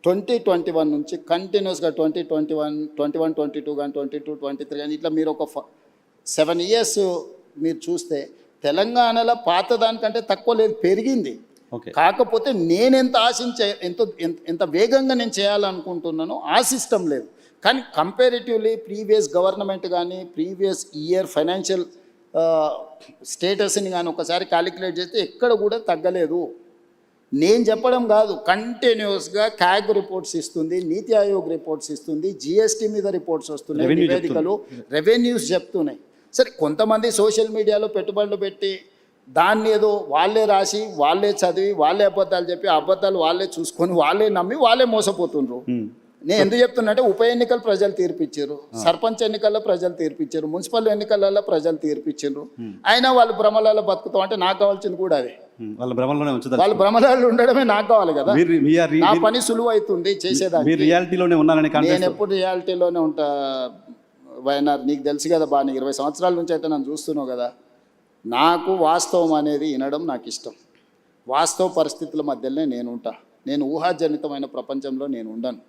2021 నుంచి కంటిన్యూస్గా 2021, 21, 22 కానీ 22, 23 కానీ ఇట్లా మీరు ఒక 7 years మీరు చూస్తే తెలంగాణలో పాత దానికంటే తక్కువ లేదు, పెరిగింది. కాకపోతే నేను ఎంత ఆశించే ఎంత వేగంగా నేను చేయాలనుకుంటున్నానో ఆ సిస్టమ్ లేదు. కానీ కంపారిటివ్లీ ప్రీవియస్ గవర్నమెంట్ కానీ ప్రీవియస్ ఇయర్ ఫైనాన్షియల్ స్టేటస్ని కానీ ఒకసారి క్యాలిక్యులేట్ చేస్తే ఎక్కడ కూడా తగ్గలేదు. నేను చెప్పడం కాదు, కంటిన్యూస్గా క్యాగ్ రిపోర్ట్స్ ఇస్తుంది, నీతి ఆయోగ్ రిపోర్ట్స్ ఇస్తుంది, జిఎస్టీ మీద రిపోర్ట్స్ వస్తున్నాయి, నివేదికలు, రెవెన్యూస్ చెప్తున్నాయి. సరే, కొంతమంది సోషల్ మీడియాలో పెట్టుబడులు పెట్టి దాన్ని ఏదో వాళ్ళే రాసి వాళ్ళే చదివి వాళ్ళే అబద్ధాలు చెప్పి అబద్ధాలు వాళ్ళే చూసుకొని వాళ్ళే నమ్మి వాళ్ళే మోసపోతుండ్రు. నేను ఎందుకు చెప్తున్నా అంటే ఉప ఎన్నికలు ప్రజలు తీర్పిచ్చారు, సర్పంచ్ ఎన్నికల్లో ప్రజలు తీర్పిచ్చారు, మున్సిపల్ ఎన్నికలలో ప్రజలు తీర్పిచ్చారు. అయినా వాళ్ళు భ్రమలలో బతుకుతాం అంటే నాకు కావాల్సింది కూడా అదే. వాళ్ళ భ్రమలలో ఉండడమే నాకు కావాలి కదా. నా పని సులువు అవుతుంది చేసేదాన్ని. నేను ఎప్పుడు రియాలిటీలోనే ఉంటా వైఎన్ఆర్. నీకు తెలుసు కదా బాగా, నీకు 20 సంవత్సరాల నుంచి అయితే నన్ను చూస్తున్నావు కదా. నాకు వాస్తవం అనేది వినడం నాకు ఇష్టం. వాస్తవ పరిస్థితుల మధ్యలోనే నేను ఉంటా. నేను ఊహాజనితమైన ప్రపంచంలో నేను ఉండను.